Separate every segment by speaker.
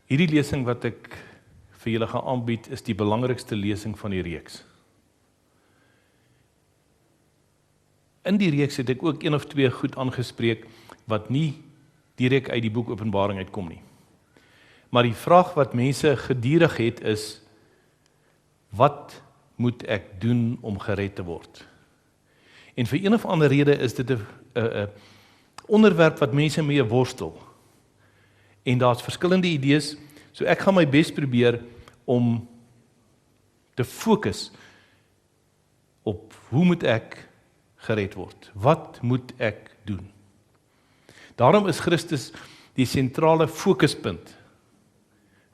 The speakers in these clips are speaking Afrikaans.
Speaker 1: Hierdie lesing wat ek vir julle gaan aanbied, is die belangrikste lesing van die reeks. In die reeks het ek ook 1 of 2 goed aangespreek, wat nie direk uit die boek Openbaring uitkom nie. Maar die vraag wat mense gedurig het is, wat moet ek doen om gered te word? En vir een of ander rede is dit 'n onderwerp wat mense mee worstel. En daar's verskillende idees, so ek gaan my bes probeer om te fokus op hoe moet ek gered word? Wat moet ek doen? Daarom is Christus die sentrale fokuspunt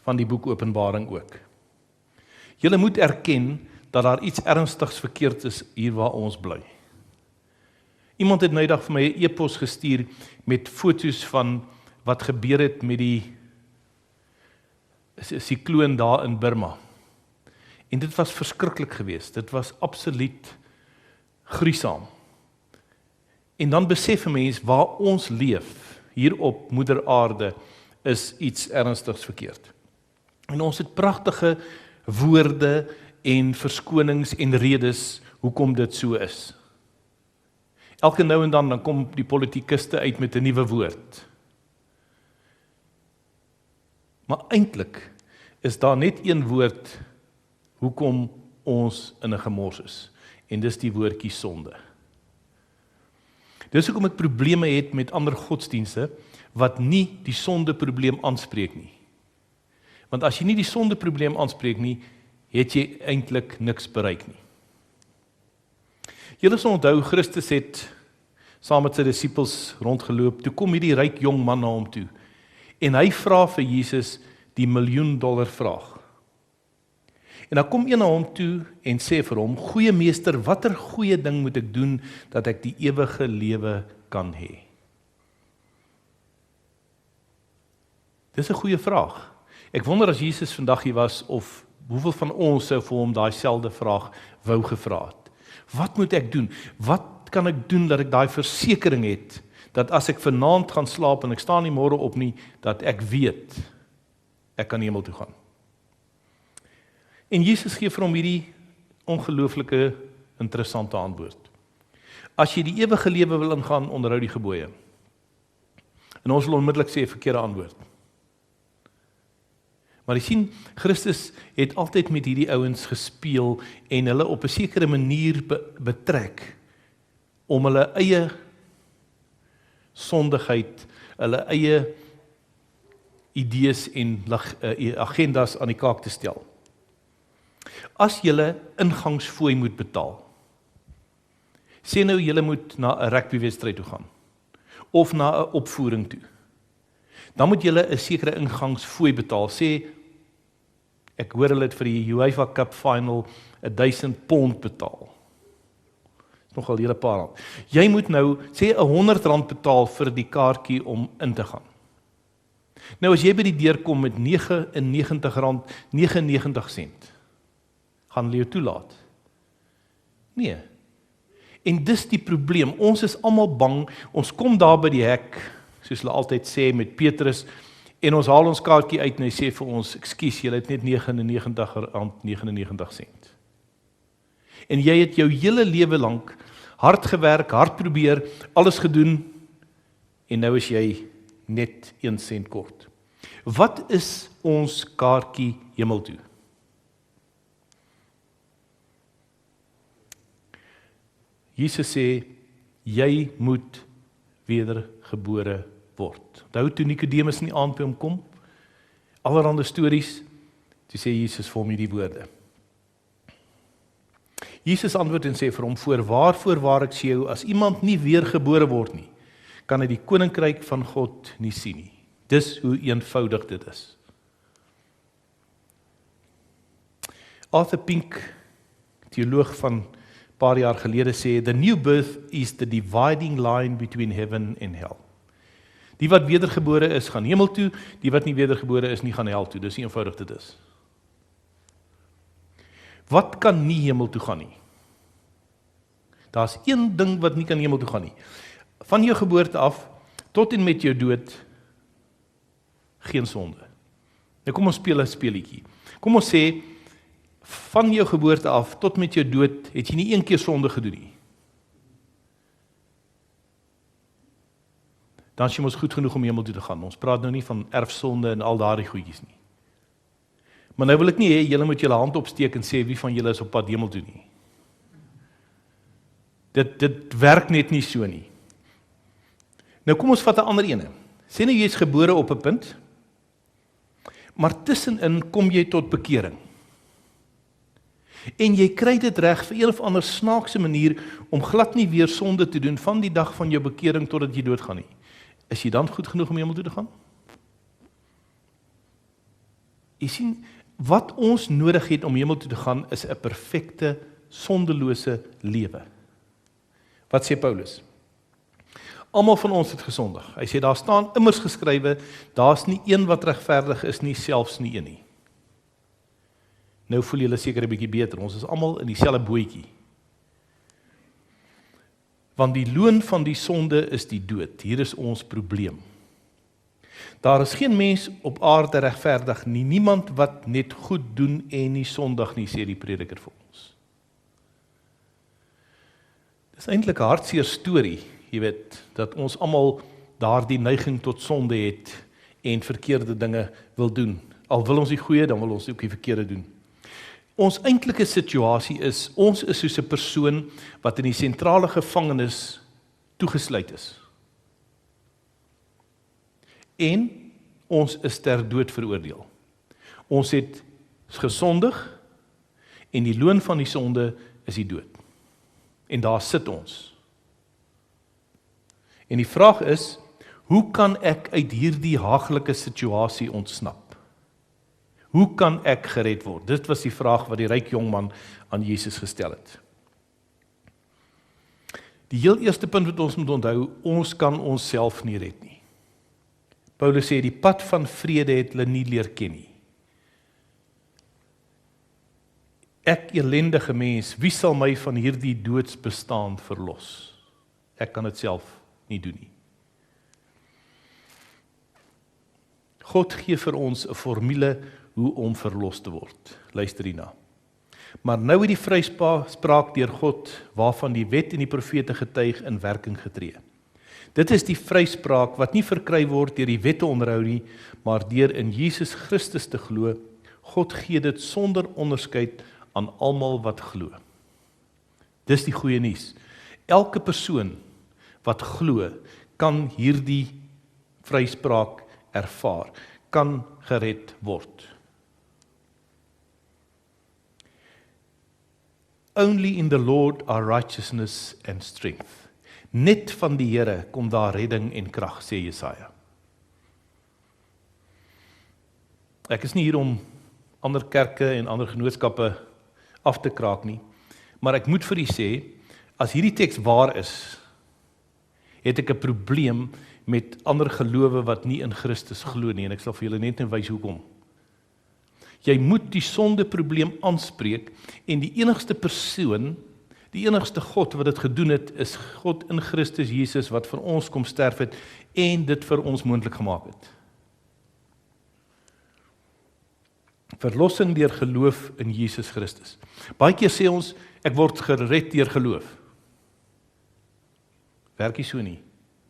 Speaker 1: van die boek Openbaring ook. Julle moet erken dat daar iets ernstigs verkeerd is hier waar ons bly. Iemand het nou eendag vir my 'n e-pos gestuur met foto's van wat gebeur het met die sikloon daar in Burma. En dit was verskriklik geweest. Dit was absoluut gruisam. En dan besef 'n mens waar ons leef, hier op moeder aarde, is iets ernstigs verkeerd. En ons het pragtige woorde en verskonings en redes hoekom dit so is. Elke nou en dan kom die politikuste uit met 'n nuwe woord. Maar eintlik is daar net een woord hoekom ons in 'n gemors is. En dis die woordjie sonde. Dis hoekom ek probleme het met ander godsdienste wat nie die sondeprobleem aanspreek nie. Want as jy nie die sondeprobleem aanspreek nie, het jy eintlik niks bereik nie. Julle sal onthou, Christus het saam met sy disippels rondgeloop, toe kom hierdie ryk jong man na hom toe, en hy vra vir Jesus die $1 miljoen vraag. En dan kom een na hom toe en sê vir hom, goeie meester, watter goeie ding moet ek doen, dat ek die ewige lewe kan hê? Dis 'n goeie vraag. Ek wonder as Jesus vandag hier was, of hoeveel van ons sou vir hom daai selfde vraag wou gevra het. Wat moet ek doen? Wat kan ek doen dat ek daai versekering het, dat as ek vanaand gaan slaap en ek staan nie môre op nie, dat ek weet, ek kan hemel toe gaan. En Jesus gee vir hom hierdie ongelooflike interessante antwoord. As jy die ewige lewe wil ingaan, onderhou die gebooie. En ons wil onmiddellik sê 'n verkeerde antwoord. Maar jy sien, Christus het altyd met hierdie ouens gespeel en hulle op 'n sekere manier betrek om hulle eie sondigheid, hulle eie idees en agendas aan die kaak te stel. As julle ingangsfooi moet betaal, sê nou julle moet na 'n rugbywedstryd toe gaan, of na 'n opvoering toe, dan moet julle 'n sekere ingangsfooi betaal. Sê, ek hoor hulle het vir die UEFA Cup Final £1000 betaal. Dis nogal 'n hele paar rand. Jy moet nou, sê R100 betaal vir die kaartjie om in te gaan. Nou as jy by die deur kom met R99.99, gaan hulle jou toelaat? Nee. En dis die probleem, ons is almal bang, ons kom daar by die hek, soos hulle altyd sê met Petrus, en ons haal ons kaartjie uit en hy sê vir ons, ekskuus, julle het net R99.99. En jy het jou hele lewe lank hard gewerk, hard probeer, alles gedoen, en nou is jy net 1 sent kort. Wat is ons kaartjie hemel toe? Jesus sê, jy moet wedergebore word. Onthou toe Nikodemus in die aand by hom kom, allerhande stories, toe sê Jesus vir hom hierdie woorde. Jesus antwoord en sê vir hom, voorwaar ek sê jou, as iemand nie weergebore word nie, kan hy die koninkryk van God nie sien nie. Dis hoe eenvoudig dit is. Arthur Pink, teoloog van paar jaar gelede sê, the new birth is the dividing line between heaven and hell. Die wat wedergebore is, gaan hemel toe, die wat nie wedergebore is, nie gaan hel toe. Dis hoe eenvoudig dit is. Wat kan nie hemel toe gaan nie? Daar's een ding wat nie kan hemel toe gaan nie. Van jou geboorte af, tot en met jou dood, geen sonde. Nou kom ons speel 'n speletjie. Kom ons sê, van jou geboorte af tot met jou dood, het jy nie een keer sonde gedoen nie. Dan is jy mos goed genoeg om hemel toe te gaan. Ons praat nou nie van erfsonde en al daardie goedjies nie. Maar nou wil ek nie hê julle moet julle hand opsteek en sê wie van julle is op pad hemel toe nie. Dit werk net nie so nie. Nou kom ons vat 'n ander ene. Sê nou jy is gebore op 'n punt, maar tussenin kom jy tot bekering. En jy kry dit reg vir een of ander snaakse manier om glad nie weer sonde te doen van die dag van jou bekering totdat jy doodgaan nie. Is jy dan goed genoeg om hemel toe te gaan? Jy sien, wat ons nodig het om hemel toe te gaan is 'n perfekte, sondelose lewe. Wat sê Paulus? Almal van ons het gesondig. Hy sê daar staan immers geskrywe, daar's nie een wat regverdig is nie, selfs nie een nie. Nou voel julle seker 'n bietjie beter. Ons is almal in dieselfde bootjie. Want die loon van die sonde is die dood. Hier is ons probleem. Daar is geen mens op aarde regverdig nie, niemand wat net goed doen en nie sondig nie, sê die prediker vir ons. Dis eintlik 'n hartseer storie, jy weet, dat ons almal daardie neiging tot sonde het en verkeerde dinge wil doen. Al wil ons die goeie, dan wil ons ook die verkeerde doen. Ons eintlike situasie is, ons is soos 'n persoon wat in die sentrale gevangenis toegesluit is. En ons is ter dood veroordeel. Ons het gesondig en die loon van die sonde is die dood. En daar sit ons. En die vraag is, hoe kan ek uit hierdie haaglike situasie ontsnap? Hoe kan ek gered word? Dit was die vraag wat die ryk jongman aan Jesus gestel het. Die heel eerste punt wat ons moet onthou, ons kan onsself nie red nie. Paulus sê, die pad van vrede het hulle nie leer ken nie. Ek elendige mens, wie sal my van hierdie doodsbestaan verlos? Ek kan dit self nie doen nie. God gee vir ons 'n formule hoe om verlos te word. Luister hierna. Maar nou het die vryspraak deur God, waarvan die wet en die profete getuig, in werking getree. Dit is die vryspraak wat nie verkry word deur die wet te onderhou nie, maar deur in Jesus Christus te glo. God gee dit sonder onderskeid aan almal wat glo. Dis die goeie nuus. Elke persoon wat glo, kan hierdie vryspraak ervaar, kan gered word. Only in the Lord are righteousness and strength. Net van die Here kom daar redding en krag, sê Jesaja. Ek is nie hier om ander kerke en ander genootskappe af te kraak nie, maar ek moet vir u sê, as hierdie teks waar is, het ek 'n probleem met ander gelowe wat nie in Christus glo nie, en ek sal vir julle net nou wys hoekom. Jy moet die sondeprobleem aanspreek, en die enigste persoon, die enigste God wat dit gedoen het, is God in Christus Jesus, wat vir ons kom sterf het, en dit vir ons moontlik gemaak het. Verlossing deur geloof in Jesus Christus. Baie keer sê ons, ek word gered deur geloof. Werk nie so nie.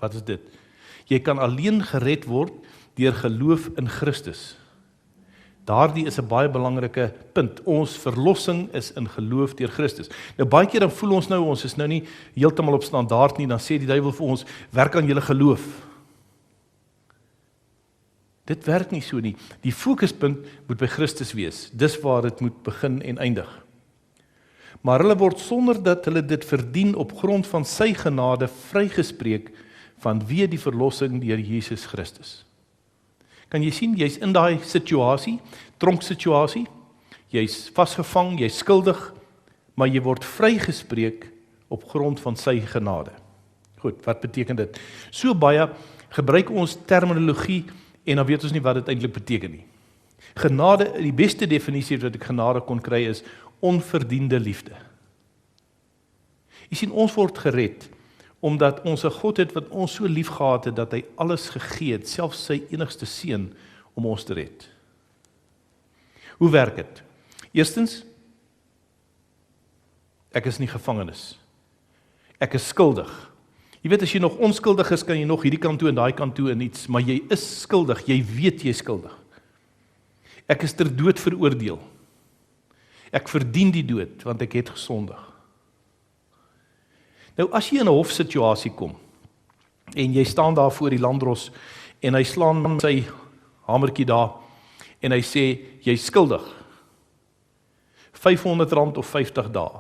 Speaker 1: Wat is dit? Jy kan alleen gered word deur geloof in Christus. Daardie is 'n baie belangrike punt. Ons verlossing is in geloof deur Christus. Nou baie keer dan voel ons nou, ons is nou nie heeltemal op standaard nie, dan sê die duiwel vir ons, werk aan julle geloof. Dit werk nie so nie. Die fokuspunt moet by Christus wees. Dis waar dit moet begin en eindig. Maar hulle word sonder dat hulle dit verdien op grond van sy genade vrygespreek vanweë die verlossing deur Jesus Christus. Kan jy sien, jy's in daai situasie, tronksituasie, jy's vasgevang, jy's skuldig, maar jy word vrygespreek op grond van sy genade. Goed, wat beteken dit? So baie gebruik ons terminologie en dan weet ons nie wat dit eintlik beteken nie. Genade, die beste definisie wat ek genade kon kry is onverdiende liefde. Jy sien, ons word gered omdat ons 'n God het wat ons so lief gehad het dat hy alles gegee het, selfs sy enigste seun om ons te red. Hoe werk dit? Eerstens, ek is nie gevangenes. Ek is skuldig. Jy weet, as jy nog onskuldig is, kan jy nog hierdie kant toe en daai kant toe en iets, maar jy is skuldig, jy weet jy is skuldig. Ek is ter dood veroordeel. Ek verdien die dood, want ek het gesondig. Nou, as jy in 'n hofsituasie kom, en jy staan daar voor die landdros, en hy slaan sy hamertjie daar, en hy sê, jy is skuldig. R500 of 50 dae.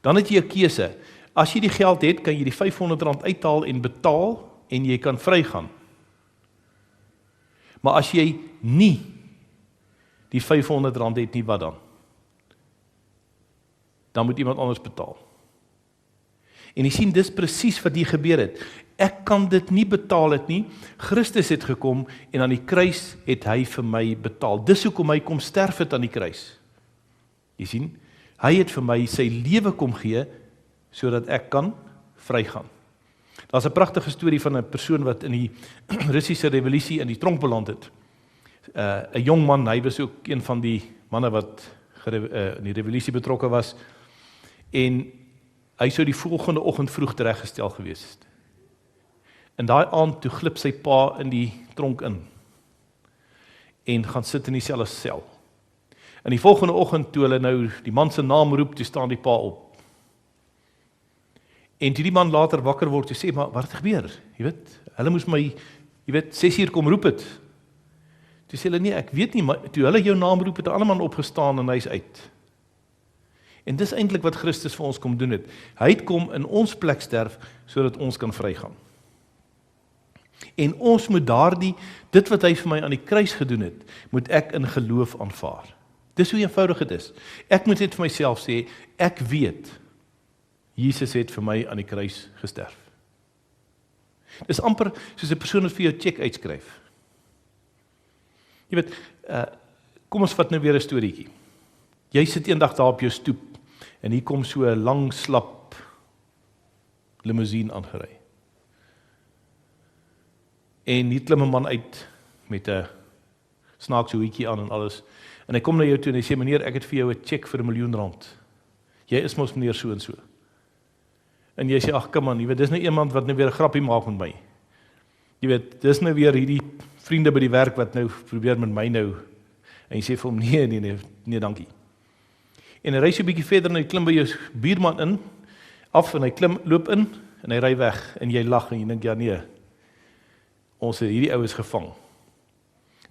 Speaker 1: Dan het jy 'n keuse. As jy die geld het, kan jy die R500 uithaal en betaal, en jy kan vrygaan. Maar as jy nie die R500 het nie, wat dan? Dan moet iemand anders betaal. En jy sien, dis presies wat hier gebeur het. Ek kan dit nie betaal het nie. Christus het gekom en aan die kruis het hy vir my betaal. Dis hoekom hy kom sterf het aan die kruis. Jy sien, hy het vir my sy lewe kom gee, sodat ek kan vrygaan. Daar's 'n pragtige storie van 'n persoon wat in die Russiese revolusie in die tronk beland het. 'n Jong man, hy was ook een van die manne wat in die revolusie betrokke was, en hy sou die volgende oggend vroeg tereggestel gewees het. En daai aand toe glip sy pa in die tronk in, en gaan sit in dieselfde sel. En die volgende oggend toe hulle nou die man se naam roep, toe staan die pa op. En toe die man later wakker word, toe sê, maar wat het gebeur? Jy weet, hulle moes my, 6 uur kom roep het. Toe sê hulle, nee, ek weet nie, maar toe hulle jou naam roep, het 'n ander man opgestaan en hy is uit. En dis eintlik wat Christus vir ons kom doen het. Hy het kom in ons plek sterf, sodat ons kan vrygaan. En ons moet dit wat hy vir my aan die kruis gedoen het, moet ek in geloof aanvaar. Dis hoe eenvoudig dit is. Ek moet net vir myself sê, ek weet, Jesus het vir my aan die kruis gesterf. Dis amper soos 'n persoon wat vir jou 'n cheque uitskryf. Jy weet, kom ons vat nou weer 'n storieetjie. Jy sit eendag daar op jou stoep, en hier kom so 'n lang slap limousine aangery. En hier klim 'n man uit met 'n snaakse hoedjie aan en alles. En hy kom na jou toe en hy sê, meneer, ek het vir jou 'n cheque vir R1 miljoen. Jy is mos meneer so en so. En jy sê, ag, kom aan, jy weet, dis nou iemand wat nou weer 'n grappie maak met my. Jy weet, dis nou weer hierdie vriende by die werk wat nou probeer met my nou. En jy sê vir hom, nee, dankie. En hy ry so 'n bietjie verder en hy klim by jou buurman in, af en hy loop in en hy ry weg en jy lag en jy dink, ja nee, hierdie ou is gevang.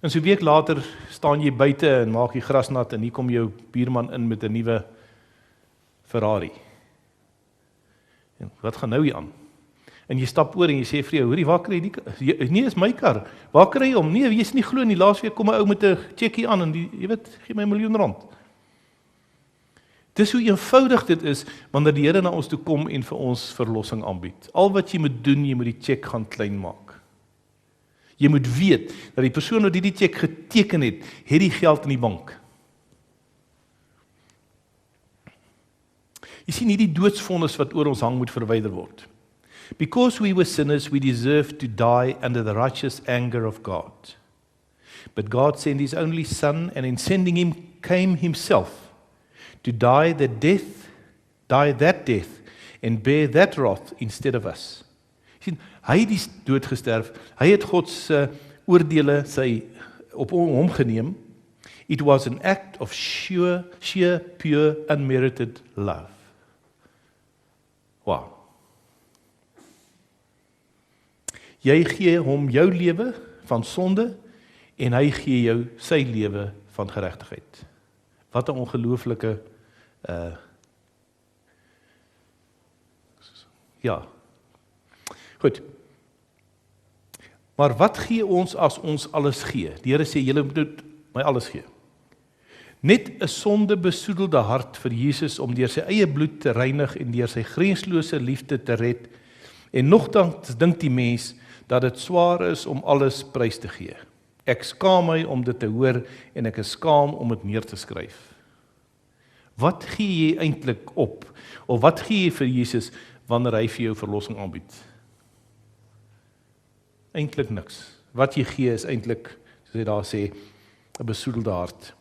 Speaker 1: En so 'n week later staan jy buite en maak die gras nat en hier kom jou buurman in met 'n nuwe Ferrari. En wat gaan nou hier aan? En jy stap oor en jy sê vir jou, hoorie, waar kry jy die? Nee, is my kar. Waar kry jy hom? Nee, jy is nie glo nie. Laasweek kom 'n ou met 'n cheque aan en jy weet, gee my R1 miljoen. Dis hoe eenvoudig dit is wanneer die Here na ons toe kom en vir ons verlossing aanbied. Al wat jy moet doen, jy moet die cheque gaan klein maak. Jy moet weet dat die persoon wat die cheque geteken het die geld in die bank. Jy sien, hierdie doodsvonnis wat oor ons hang moet verwyder word. Because we were sinners, we deserved to die under the righteous anger of God. But God sent His only Son, and in sending Him came Himself to die that death, and bear that wrath instead of us. Sien, hy het die dood gesterf, hy het God se oordeele op hom geneem. It was an act of sheer, pure, unmerited love. Wow. Jy gee hom jou lewe van sonde, en hy gee jou sy lewe van geregtigheid. Wat 'n ongelooflike ja. Goed. Maar wat gee ons as ons alles gee? Die Here sê, julle moet my alles gee. Net 'n sondebesoedelde hart vir Jesus om deur sy eie bloed te reinig en deur sy grenslose liefde te red. En nogtans dink die mens dat dit swaar is om alles prys te gee. Ek skaam my om dit te hoor en ek is skaam om dit neer te skryf. Wat gee jy eintlik op? Of wat gee jy vir Jesus wanneer hy vir jou verlossing aanbied? Eintlik niks. Wat jy gee is eintlik, soos hy daar sê, 'n besoedelde hart.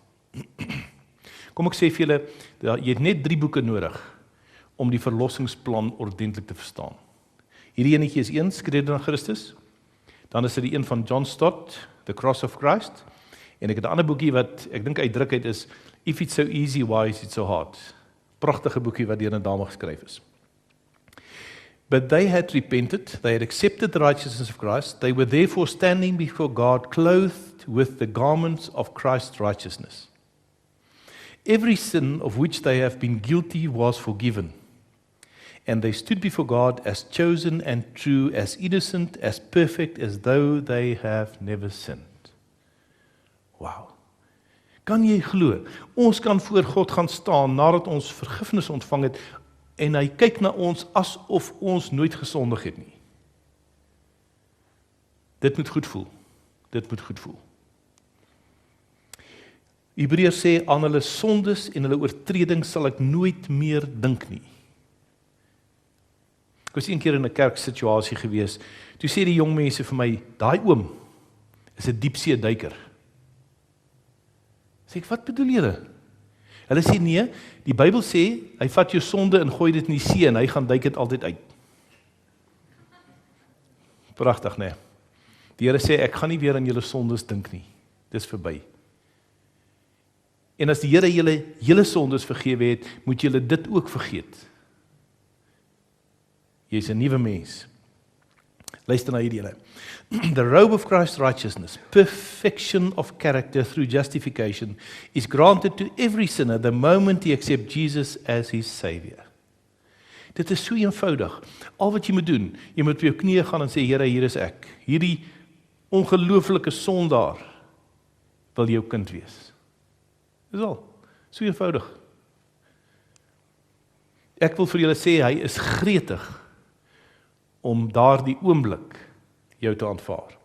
Speaker 1: Kom ek sê vir julle, jy het net 3 boeke nodig om die verlossingsplan ordentlik te verstaan. Hierdie enetjie is 1, Skrede na Christus. Dan is dit die een van John Stott, The Cross of Christ. En ek het 'n ander boekie wat ek dink uitdruk het is If it's so easy, why is it so hard? Pragtige boekie wat deur 'n dame geskryf is. But they had repented, they had accepted the righteousness of Christ, they were therefore standing before God clothed with the garments of Christ's righteousness. Every sin of which they have been guilty was forgiven, and they stood before God as chosen and true, as innocent, as perfect, as though they have never sinned. Wow. Kan jy glo? Ons kan voor God gaan staan nadat ons vergifnis ontvang het, en hy kyk na ons asof ons nooit gesondig het nie. Dit moet goed voel. Dit moet goed voel. Hebreërs sê aan hulle sondes en hulle oortredings sal ek nooit meer dink nie. Ek was een keer in 'n kerksituasie gewees. Toe sê die jong mense vir my, daai oom is 'n diepsee duiker. Sê ek, wat bedoel julle? Hulle sê nee, die Bybel sê, hy vat jou sonde en gooi dit in die see en hy gaan duik dit altyd uit. Pragtig, nee. Die Here sê, ek gaan nie weer aan julle sondes dink nie. Dis verby. En as die Here julle sondes vergewe het, moet julle dit ook vergeet. Jy's 'n nuwe mens. Luister na hierdie ene. The robe of Christ's righteousness, perfection of character through justification, is granted to every sinner the moment he accepts Jesus as his Savior. Dit is so eenvoudig. Al wat jy moet doen, jy moet op jou knieë gaan en sê, Here, hier is ek. Hierdie ongelooflike sondaar wil jou kind wees. Dis al. So eenvoudig. Ek wil vir julle sê, hy is gretig om daardie oomblik jou te aanvaar.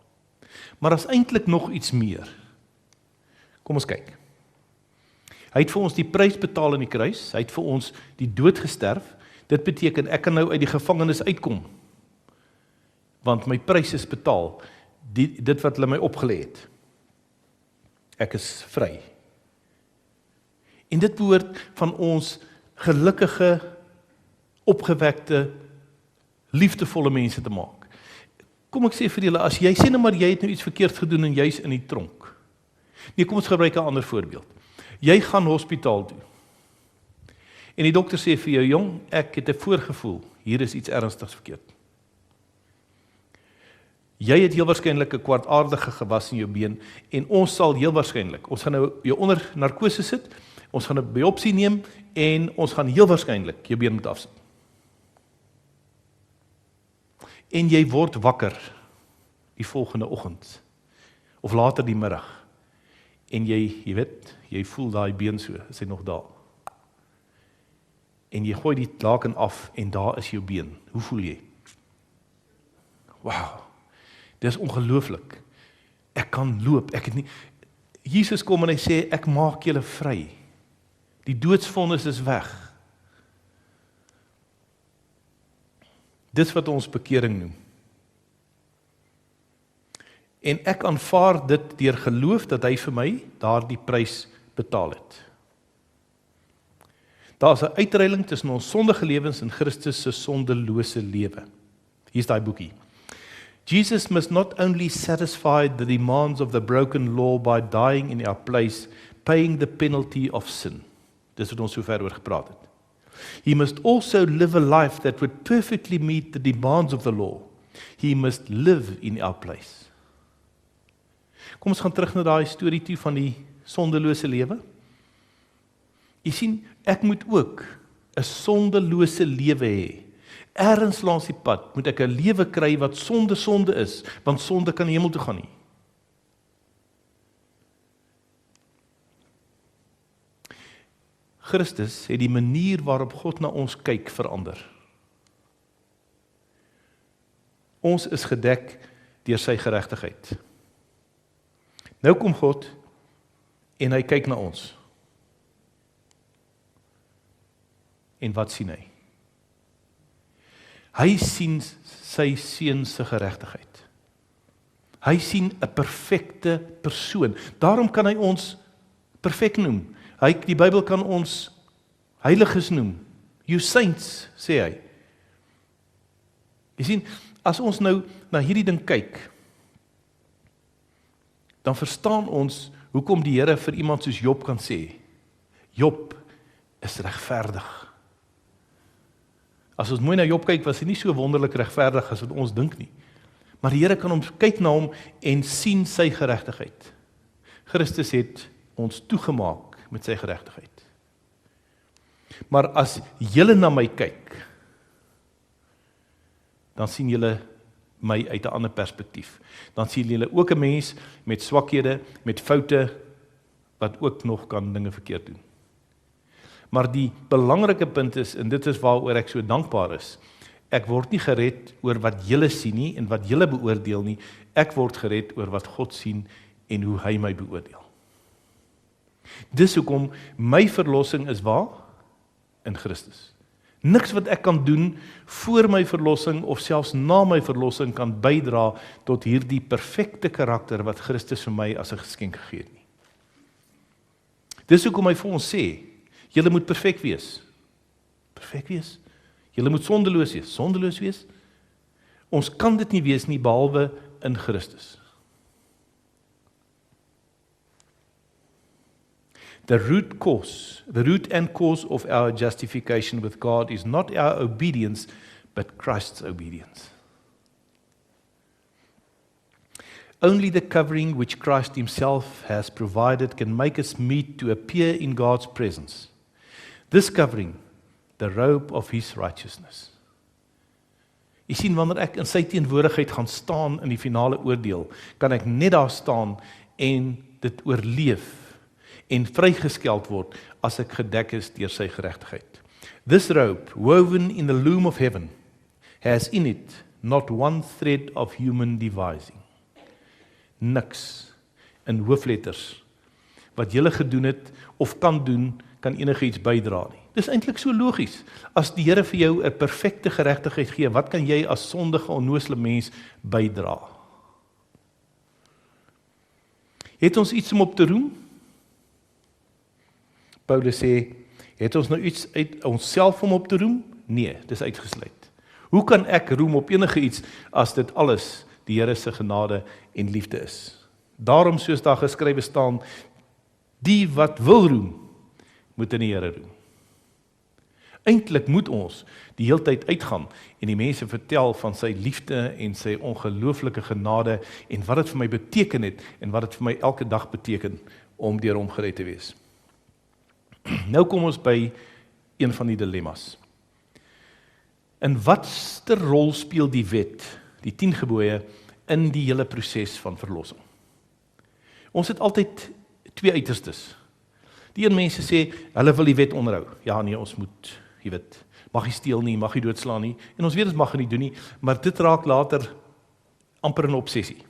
Speaker 1: Maar as eintlik nog iets meer. Kom ons kyk. Hy het vir ons die prys betaal in die kruis, hy het vir ons die dood gesterf. Dit beteken ek kan nou uit die gevangenis uitkom. Want my prys is betaal. Dit wat hulle my opgelê het. Ek is vry. En dit behoort van ons gelukkige, opgewekte, liefdevolle mense te maak. Kom ek sê vir julle, as jy sê nou maar jy het nou iets verkeerd gedoen en jy's in die tronk. Nee, kom ons gebruik 'n ander voorbeeld. Jy gaan hospitaal toe. En die dokter sê vir jou, jong, ek het 'n voorgevoel, hier is iets ernstigs verkeerd. Jy het heel waarskynlik 'n kwaadaardige gewas in jou been en ons sal heel waarskynlik, ons gaan nou jou onder narkose sit, ons gaan 'n biopsie neem en ons gaan heel waarskynlik jou been moet afsit. En jy word wakker die volgende oggend of later die middag en jy weet, jy voel daai been so, is hy nog daar. En jy gooi die laken af en daar is jou been. Hoe voel jy? Wow. Dis ongelooflik. Ek kan loop, ek het nie Jesus kom en hy sê ek maak julle vry. Die doodsvonnis is weg. Dis wat ons bekering noem. En ek aanvaar dit deur geloof dat hy vir my daardie prys betaal het. Daar's 'n uitreiling tussen ons sondige lewens en Christus se sondelose lewe. Hier's daai boekie. Jesus must not only satisfy the demands of the broken law by dying in our place, paying the penalty of sin. Dis wat ons sover oor gepraat het. He must also live a life that would perfectly meet the demands of the law. He must live in our place. Kom ons gaan terug na daai storie toe van die sondelose lewe. Jy sien, ek moet ook 'n sondelose lewe hê. Ergens langs die pad moet ek 'n lewe kry wat sonde is, want sonde kan nie hemel toe gaan nie. Christus het die manier waarop God na ons kyk verander. Ons is gedek deur sy geregtigheid. Nou kom God en hy kyk na ons. En wat sien hy? Hy sien sy seun se geregtigheid. Hy sien 'n perfekte persoon. Daarom kan hy ons perfek noem. Die Bybel kan ons heiliges noem. You saints, sê hy. Jy sien, as ons nou na hierdie ding kyk, dan verstaan ons hoekom die Here vir iemand soos Job kan sê, Job is regverdig. As ons mooi na Job kyk, was hy nie so wonderlik regverdig as wat ons dink nie. Maar die Here kan ons kyk na hom en sien sy geregtigheid. Christus het ons toegemaak met sy geregtigheid. Maar as julle na my kyk, dan sien julle my uit 'n ander perspektief. Dan sien julle ook 'n mens met swakhede, met foute, wat ook nog kan dinge verkeerd doen. Maar die belangrike punt is, en dit is waaroor ek so dankbaar is, ek word nie gered oor wat julle sien nie, en wat julle beoordeel nie, ek word gered oor wat God sien, en hoe hy my beoordeel. Dis hoekom my verlossing is waar? In Christus. Niks wat ek kan doen voor my verlossing of selfs na my verlossing kan bydra tot hierdie perfekte karakter wat Christus vir my as 'n geskenk gegee het nie. Dis hoekom hy vir ons sê, julle moet perfek wees. Perfek wees. Julle moet sondeloos wees. Sondeloos wees. Ons kan dit nie wees nie behalwe in Christus. The root and cause of our justification with God is not our obedience, but Christ's obedience. Only the covering which Christ himself has provided can make us meet to appear in God's presence. This covering, the robe of his righteousness. Jy sien, wanneer ek in sy teenwoordigheid gaan staan in die finale oordeel, kan ek net daar staan en dit oorleef en vrygeskeld word as ek gedek is deur sy geregtigheid. This robe, woven in the loom of heaven, has in it not one thread of human devising. Niks in hoofletters wat jy gedoen het of kan doen, kan enigiets bydra nie. Dis eintlik so logies. As die Here vir jou 'n perfekte geregtigheid gee, wat kan jy as sondige, onnoosle mens bydra? Het ons iets om op te roem? Paulus sê, het ons nou iets uit onsself om op te roem? Nee, dis uitgesluit. Hoe kan ek roem op enige iets as dit alles die Here se genade en liefde is? Daarom, soos daar geskrywe staan, die wat wil roem, moet in die Here roem. Eintlik moet ons die heeltyd uitgaan en die mense vertel van sy liefde en sy ongelooflike genade en wat dit vir my beteken het en wat dit vir my elke dag beteken om deur hom gered te wees. Nou kom ons by een van die dilemmas. In watste rol speel die wet, die 10 gebooie, in die hele proses van verlossing? Ons het altyd 2 uiterstes. Die een mense sê, hulle wil die wet onderhou. Ja, nee, ons moet, jy weet, mag jy steel nie, mag jy doodslaan nie. En ons weet ons mag nie doen nie, maar dit raak later amper 'n obsessie.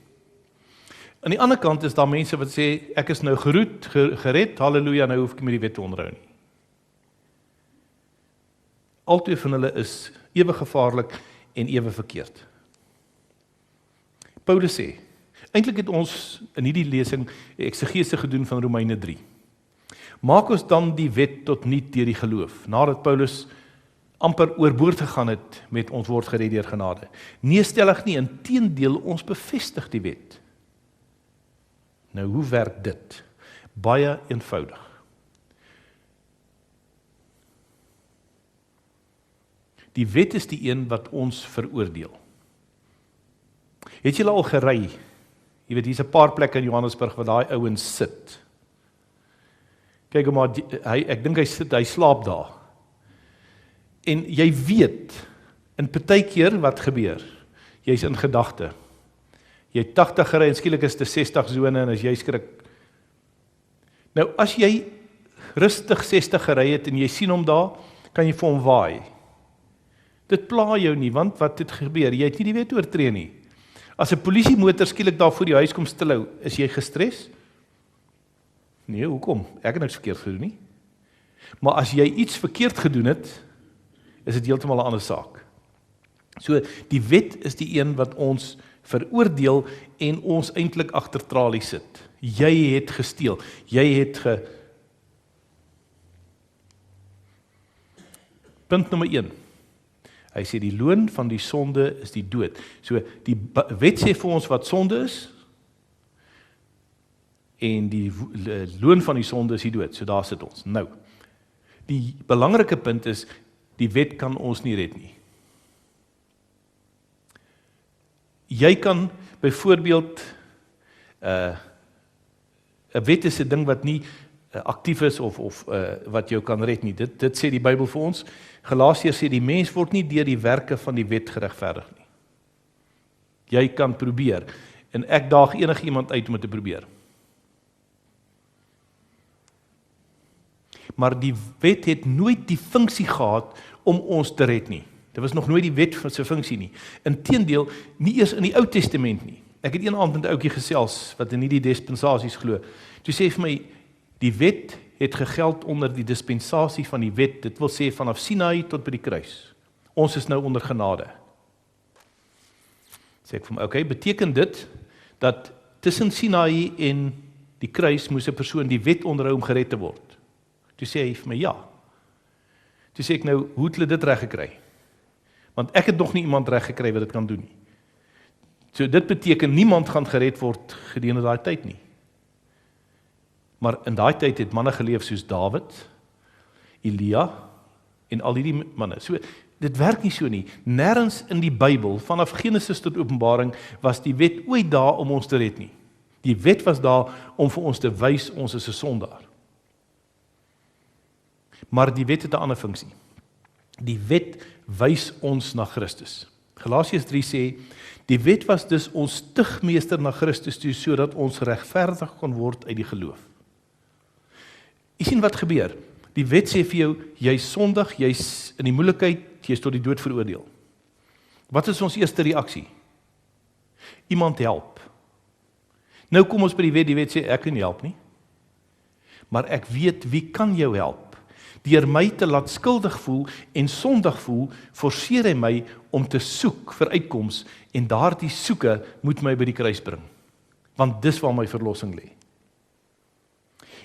Speaker 1: Aan die ander kant is daar mense wat sê, ek is nou gered, halleluja, nou hoef ek met die wet te onderhou nie. Albei van hulle is ewe gevaarlik en ewe verkeerd. Paulus sê, eintlik het ons in hierdie lesing eksegese gedoen van Romeine 3. Maak ons dan die wet tot niet deur die geloof, nadat Paulus amper oorboord gegaan het met ons word gered deur genade. Nee, stellig nie, inteendeel ons bevestig die wet. Nou, hoe werk dit? Baie eenvoudig. Die wet is die een wat ons veroordeel. Het julle al gery? Jy weet, hier's 'n paar plekke in Johannesburg waar daai ouens sit. Kyk maar, ek dink hy slaap daar. En jy weet, in partykeer wat gebeur? Jy's in gedagte. Jy 80 gery en skielik is dit 60 sone en as jy skrik. Nou as jy rustig 60 gery het en jy sien hom daar, kan jy vir hom waai. Dit pla jou nie, want wat het gebeur? Jy het nie die wet oortree nie. As 'n polisiemotor skielik daar voor jou huis kom stilhou, is jy gestres? Nee, hoekom? Ek het niks verkeerd gedoen nie. Maar as jy iets verkeerd gedoen het, is dit heeltemal 'n ander saak. So, die wet is die een wat ons veroordeel en ons eintlik agter tralies sit. Jy het gesteel, jy het Punt nommer 1. Hy sê die loon van die sonde is die dood. So die wet sê vir ons wat sonde is, en die loon van die sonde is die dood. So daar sit ons. Nou, die belangrike punt is, die wet kan ons nie red nie. Jy kan byvoorbeeld 'n wet is 'n ding wat nie aktief is of wat jou kan red nie. Dit sê die Bybel vir ons. Galasiërs sê die mens word nie deur die werke van die wet geregverdig nie. Jy kan probeer en ek daag enige iemand uit om dit te probeer. Maar die wet het nooit die funksie gehad om ons te red nie. Dit was nog nooit die wet se funksie nie. Inteendeel, nie eers in die Ou Testament nie. Ek het een aand met 'n ouetjie gesels wat in nie die dispensasies glo. Toe sê vir my, die wet het gegeld onder die dispensasie van die wet. Dit wil sê vanaf Sinai tot by die kruis. Ons is nou onder genade. Sê ek vir my, okay, beteken dit dat tussen Sinai en die kruis moes 'n persoon die wet onderhou om gered te word? Toe sê hy vir my, ja. Toe sê ek nou, hoe het hulle dit reg gekry? Want ek het nog nie iemand reg gekry wat dit kan doen nie. So dit beteken niemand gaan gered word gedurende daai tyd nie. Maar in daai tyd het manne geleef soos Dawid, Elia en al hierdie manne. So dit werk nie so nie. Nêrens in die Bybel, vanaf Genesis tot Openbaring, was die wet ooit daar om ons te red nie. Die wet was daar om vir ons te wys ons is 'n sondaar. Maar die wet het 'n ander funksie. Die wet wys ons na Christus. Galasiërs 3 sê, die wet was dus ons tugmeester na Christus toe, sodat ons regverdig kon word uit die geloof. Jy sien wat gebeur? Die wet sê vir jou, jy's sondig, jy's in die moeilikheid, jy's tot die dood veroordeel. Wat is ons eerste reaksie? Iemand help. Nou kom ons by die wet sê, ek kan nie help nie. Maar ek weet, wie kan jou help? Deur my te laat skuldig voel en sondig voel, forceer hy my om te soek vir uitkoms, en daardie soeke moet my by die kruis bring. Want dis waar my verlossing lê.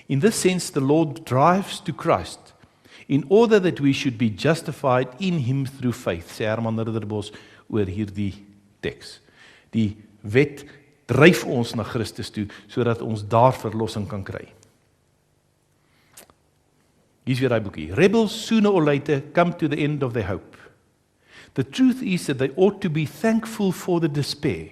Speaker 1: In this sense, the Lord drives to Christ, in order that we should be justified in him through faith, sê Herman Ridderbos oor hierdie teks. Die wet dryf ons na Christus toe, sodat ons daar verlossing kan kry. Hier's weer daai boekie. Rebels sooner or later come to the end of their hope. The truth is that they ought to be thankful for the despair.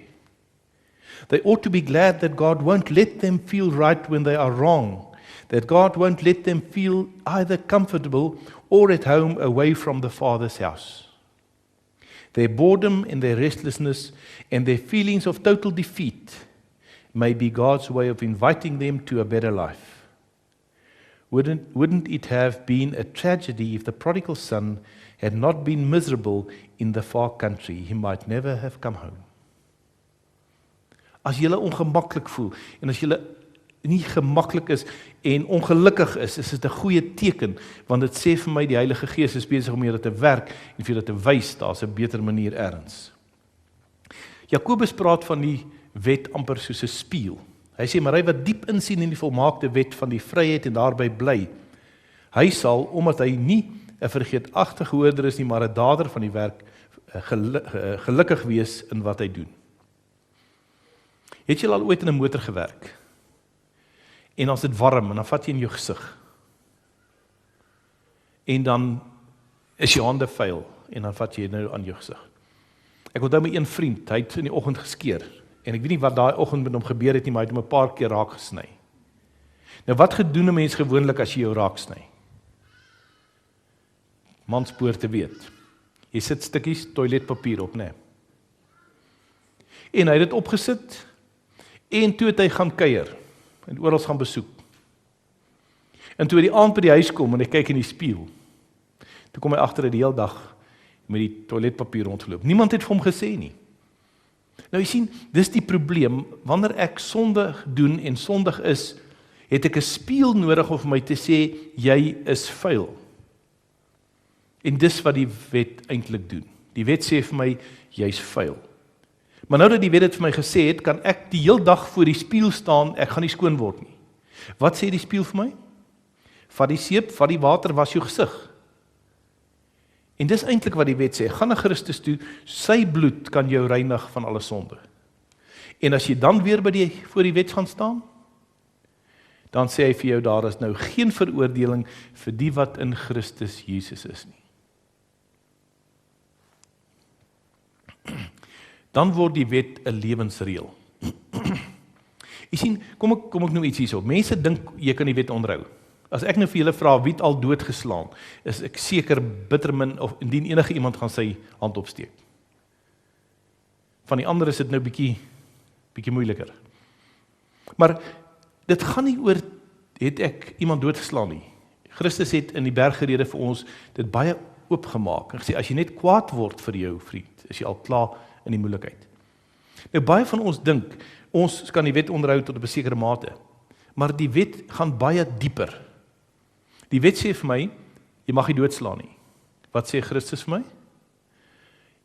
Speaker 1: They ought to be glad that God won't let them feel right when they are wrong, that God won't let them feel either comfortable or at home away from the Father's house. Their boredom and their restlessness and their feelings of total defeat may be God's way of inviting them to a better life. Wouldn't it have been a tragedy if the prodigal son had not been miserable in the far country? He might never have come home. As jy ongemaklik voel, en as jy nie gemaklik is en ongelukkig is dit 'n goeie teken, want dit sê vir my die Heilige Gees is besig om jou te werk en vir jou te wys daar's 'n beter manier ergens. Jakobus praat van die wet amper soos 'n spieël. Hy sê, maar hy wat diep insien in die volmaakte wet van die vryheid en daarby bly, hy sal, omdat hy nie 'n vergeetachtige hoorder is nie, maar 'n dader van die werk, gelukkig wees in wat hy doen. Het jy al ooit in 'n motor gewerk? En as dit warm, en dan vat jy in jou gesig. En dan is jou hande vuil, en dan vat jy nou aan jou gesig. Ek onthou my een vriend, hy het in die oggend geskeer, en ek weet nie wat daai oggend met hom gebeur het nie, maar hy het hom 'n paar keer raak gesny. Nou wat gedoen 'n mens gewoonlik as jy jou raak sny? Manspoor te weet. Jy sit stukkies toiletpapier op, né? En hy het dit opgesit, en toe het hy gaan kuier, en oral gaan besoek. En toe hy die aand by die huis kom, en hy kyk in die spieël, toe kom hy agter die hele dag met die toiletpapier rondgeloop. Niemand het vir hom gesê nie. Nou jy sien, dis die probleem, wanneer ek sondig doen en sondig is, het ek 'n spieël nodig om vir my te sê, jy is vuil. En dis wat die wet eintlik doen. Die wet sê vir my, jy's vuil. Maar nou dat die wet dit vir my gesê het, kan ek die heel dag voor die spieël staan, ek gaan nie skoon word nie. Wat sê die spieël vir my? Vat die seep, vat die water, was jou gesig. En dis eintlik wat die wet sê, gaan na Christus toe, sy bloed kan jou reinig van alle sonde. En as jy dan weer voor die wet gaan staan, dan sê hy vir jou, daar is nou geen veroordeling vir die wat in Christus Jesus is nie. Dan word die wet 'n lewensreël. Jy sien, kom ek nou iets hierso. Mense dink jy kan die wet onderhou. As ek nou vir julle vra wie het al doodgeslaan, is ek seker bitter min, of indien enige iemand gaan sy hand opsteek. Van die ander is dit nou bietjie moeiliker. Maar dit gaan nie oor, het ek iemand doodgeslaan nie. Christus het in die bergrede vir ons dit baie oopgemaak en gesê, as jy net kwaad word vir jou vriend, is jy al klaar in die moeilikheid. Nou baie van ons dink, ons kan die wet onderhou tot 'n sekere mate, maar die wet gaan baie dieper. Die wet sê vir my, jy mag nie doodslaan nie. Wat sê Christus vir my?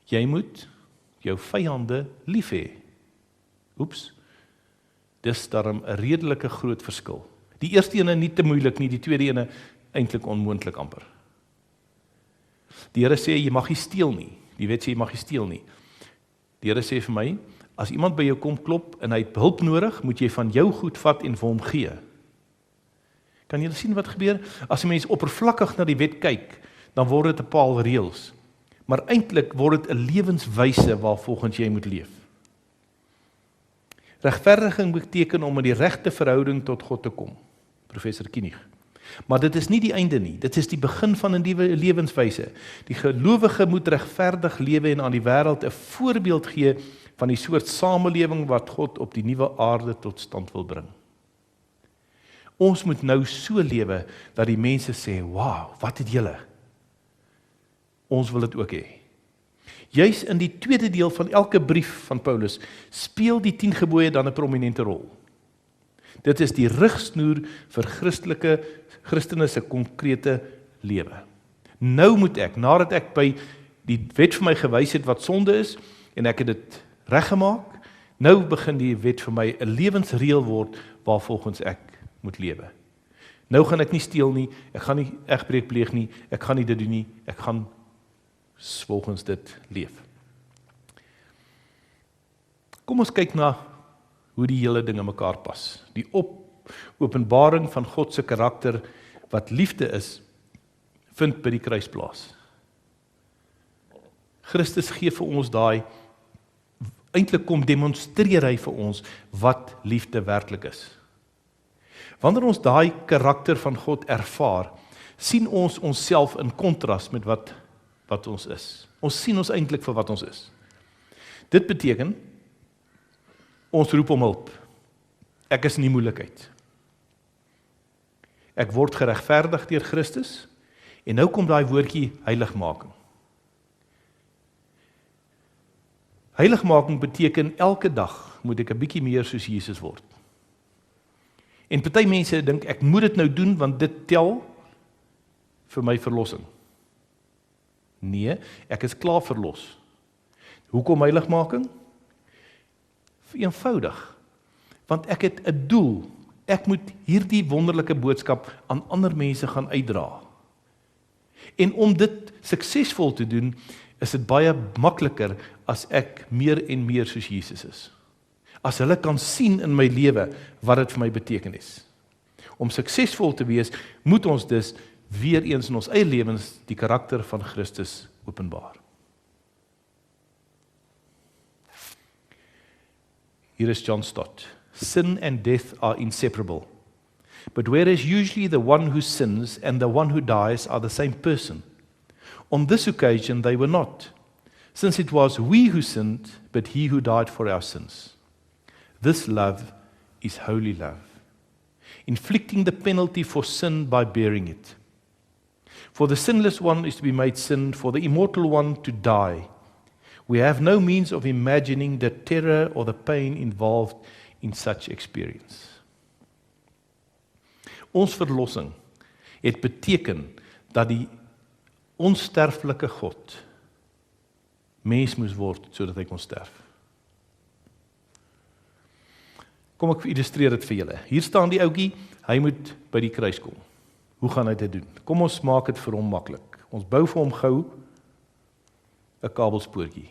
Speaker 1: Jy moet jou vyande lief hê. Oeps, dis daarom 'n redelike groot verskil. Die eerste ene nie te moeilik nie, die tweede ene eintlik onmoontlik amper. Die Here sê, jy mag nie steel nie. Die wet sê, jy mag nie steel nie. Die Here sê vir my, as iemand by jou kom klop en hy het hulp nodig, moet jy van jou goed vat en vir hom gee. Kan julle sien wat gebeur? As 'n mens oppervlakkig na die wet kyk, dan word dit 'n paar reëls. Maar eintlik word dit 'n lewenswyse waarvolgens jy moet leef. Regverdiging beteken om in die regte verhouding tot God te kom, professor Kienig. Maar dit is nie die einde nie, dit is die begin van 'n nuwe lewenswyse. Die gelowige moet regverdig lewe en aan die wêreld 'n voorbeeld gee van die soort samelewing wat God op die nuwe aarde tot stand wil bring. Ons moet nou so lewe dat die mense sê, "Wow, wat het julle?" Ons wil dit ook hê. Juis in die tweede deel van elke brief van Paulus speel die 10 gebooie dan 'n prominente rol. Dit is die rigsnoer vir Christene se konkrete lewe. Nou moet ek, nadat ek by die wet vir my gewys het wat sonde is, en ek het dit reggemaak, nou begin die wet vir my 'n lewensreël word waarvolgens ek moet lewe. Nou gaan ek nie steel nie, ek gaan nie egbreek pleeg nie, ek gaan nie dit doen nie, ek gaan volgens dit leef. Kom ons kyk na hoe die hele ding in mekaar pas. Die openbaring van God se karakter wat liefde is, vind by die kruis plaas. Christus gee vir ons daai, eintlik kom demonstreer hy vir ons wat liefde werklik is. Wanneer ons daai karakter van God ervaar, sien ons onsself in kontras met wat ons is. Ons sien ons eintlik vir wat ons is. Dit beteken, ons roep om hulp. Ek is in die moeilikheid. Ek word geregverdig deur Christus, en nou kom daai woordjie heiligmaking. Heiligmaking beteken elke dag moet ek 'n bietjie meer soos Jesus word. En party mense dink ek moet dit nou doen want dit tel vir my verlossing. Nee, ek is klaar verlos. Hoekom heiligmaking? Eenvoudig. Want ek het 'n doel. Ek moet hierdie wonderlike boodskap aan ander mense gaan uitdra. En om dit suksesvol te doen, is dit baie makliker as ek meer en meer soos Jesus is. As hulle kan sien in my lewe wat dit vir my beteken is. Om suksesvol te wees, moet ons dus weer eens in ons eie lewens die karakter van Christus openbaar. Hier is John Stott. Sin and death are inseparable. But whereas usually the one who sins and the one who dies are the same person, on this occasion they were not, since it was we who sinned, but he who died for our sins. This love is holy love, inflicting the penalty for sin by bearing it. For the sinless one is to be made sin, for the immortal one to die. We have no means of imagining the terror or the pain involved in such experience. Ons verlossing het beteken dat die onsterflike God mens moes word sodat hy kon sterf. Kom ek illustreer dit vir julle. Hier staan die ouetjie, hy moet by die kruis kom. Hoe gaan hy dit doen? Kom ons maak dit vir hom maklik. Ons bou vir hom gou 'n kabelspoortjie.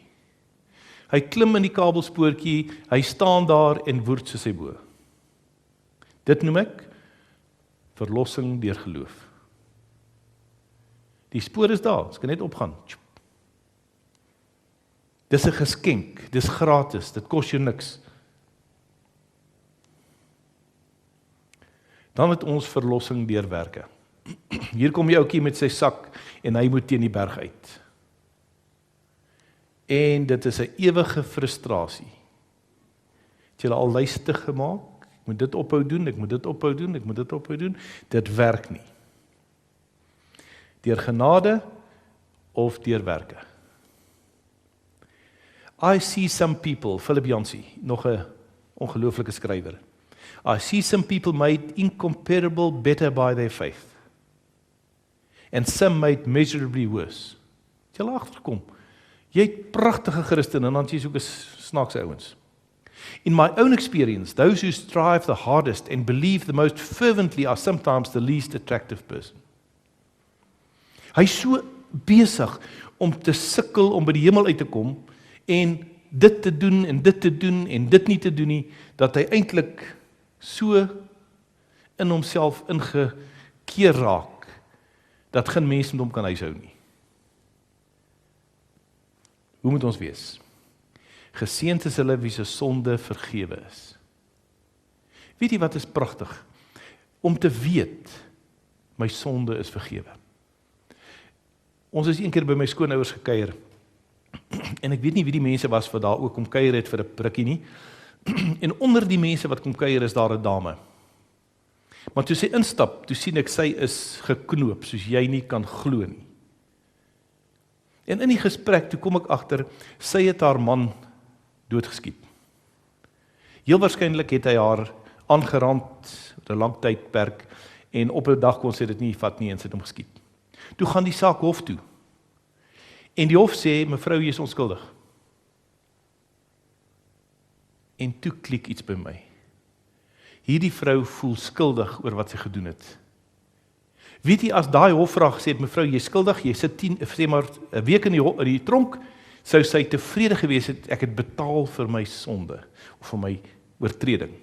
Speaker 1: Hy klim in die kabelspoortjie, hy staan daar en woord soos hy bo. Dit noem ek verlossing deur geloof. Die spoor is daar, ons kan net opgaan. Dis 'n geskenk, dis gratis, dit kos jou niks. Dan het ons verlossing deur werke. Hier kom die ouetjie met sy sak en hy moet teen die berg uit. En dit is 'n ewige frustrasie. Het julle al lyste gemaak? Ek moet dit ophou doen, ek moet dit ophou doen, ek moet dit ophou doen. Dit werk nie. Deur genade of deur werke. I see some people, Philip Yancey, nog 'n ongelooflike skrywer. I see some people made incomparable better by their faith. And some made measurably worse. Het julle agterkom? Jy het pragtige Christene en dan jy soek 'n snaakse ouens. In my own experience, those who strive the hardest and believe the most fervently are sometimes the least attractive person. Hy is so besig om te sukkel om by die hemel uit te kom en dit te doen en dit te doen en dit nie te doen nie, dat hy eintlik so in homself ingekeer raak, dat geen mens met hom kan huishou nie. Hoe moet ons wees? Geseënd is hulle wie se sonde vergewe is. Weet jy wat is pragtig? Om te weet, my sonde is vergewe. Ons is een keer by my skoonouers gekuier, en ek weet nie wie die mense was wat daar ook kom kuier het vir 'n prikkie nie, en onder die mense wat kom kuier is daar 'n dame. Maar toe sy instap, toe sien ek sy is geknoop, soos jy nie kan glo nie. En in die gesprek, toe kom ek agter, sy het haar man doodgeskiet. Heel waarskynlik het hy haar aangerand oor 'n lang tydperk, en op 'n dag kon sy dit nie vat nie en sy het hom geskiet. Toe gaan die saak hof toe. En die hof sê, mevrou, jy is onskuldig. En toe klik iets by my. Hierdie vrou voel skuldig oor wat sy gedoen het. Weet jy, as daai hofvraag gesê het, mevrou, jy is skuldig, jy sit 'n week in die tronk, sou sy tevrede gewees het, ek het betaal vir my sonde, of vir my oortreding.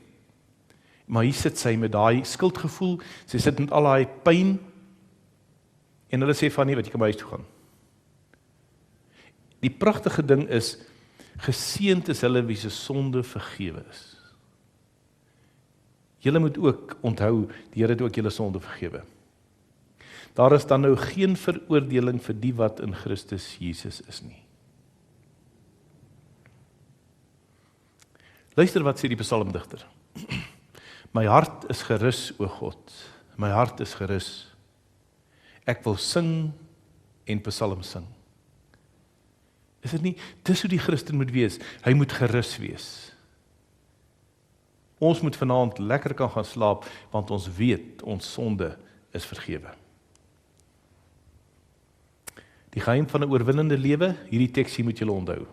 Speaker 1: Maar hier sit sy met daai skuldgevoel, sy sit met al daai pyn, en hulle sê van nie, wat jy kan by huis toe gaan. Die pragtige ding is, geseënd is hulle wie se sonde vergewe is. Julle moet ook onthou, die Here het ook julle sonde vergewe. Daar is dan nou geen veroordeling vir die wat in Christus Jesus is nie. Luister wat sê die psalmdigter. My hart is gerus, o God, my hart is gerus. Ek wil sing en psalms sing. Is dit nie? Dis hoe die Christen moet wees. Hy moet gerus wees. Ons moet vanaand lekker kan gaan slaap, want ons weet, ons sonde is vergewe. Die geheim van 'n oorwinnende lewe, hierdie teksie moet julle onthou.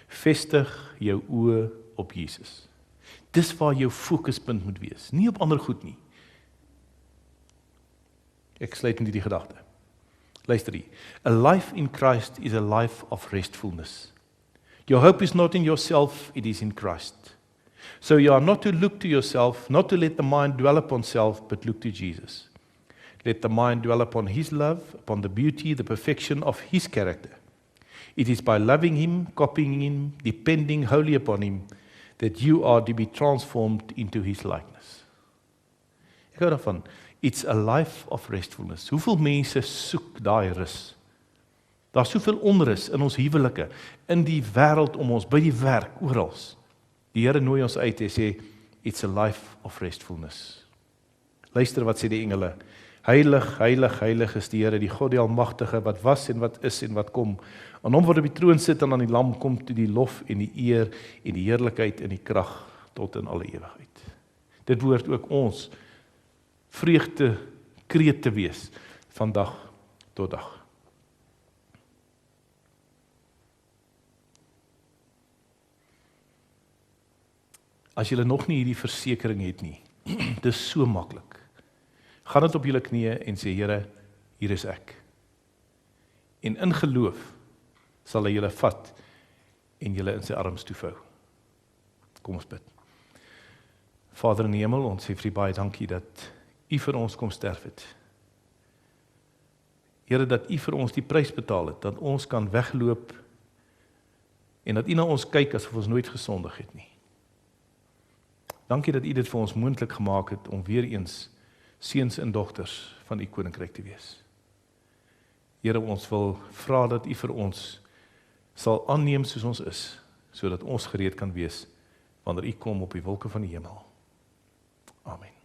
Speaker 1: Vestig jou oë op Jesus. Dis waar jou fokuspunt moet wees, nie op ander goed nie. Ek sluit met hierdie gedagte. Luister hier. A life in Christ is a life of restfulness. Your hope is not in yourself, it is in Christ. So you are not to look to yourself, not to let the mind dwell upon self, but look to Jesus. Let the mind dwell upon His love, upon the beauty, the perfection of His character. It is by loving Him, copying Him, depending wholly upon Him, that you are to be transformed into His likeness. Ek hou daarvan. It's a life of restfulness. Hoeveel mense soek daai rus? Daar's soveel onrus in ons huwelike, in die wêreld om ons, by die werk, oral. Die Here nooi ons uit en sê, it's a life of restfulness. Luister wat sê die engele. Heilig, heilig, heilig is die Here, die God die Almagtige, wat was en wat is en wat kom. Aan hom wat op die troon sit en aan die lam kom toe die lof en die eer en die heerlikheid en die krag tot in alle ewigheid. Dit behoort ook ons vreugde kreet te wees van dag tot dag. as julle nog nie hierdie versekering het nie, dis so maklik. Gaan dit op julle knieë en sê, Here, hier is ek. En in geloof sal hy julle vat en julle in sy arms toevou. Kom ons bid. Vader in die hemel, ons sê vir U baie dankie dat U vir ons kom sterf het. Here, dat U vir ons die prys betaal het, dat ons kan wegloop en dat U na ons kyk asof ons nooit gesondig het nie. Dankie dat U dit vir ons moontlik gemaak het om weer eens seuns en dogters van U koninkryk te wees. Here, ons wil vra dat U vir ons sal aanneem soos ons is, sodat ons gereed kan wees wanneer U kom op die wolke van die hemel. Amen.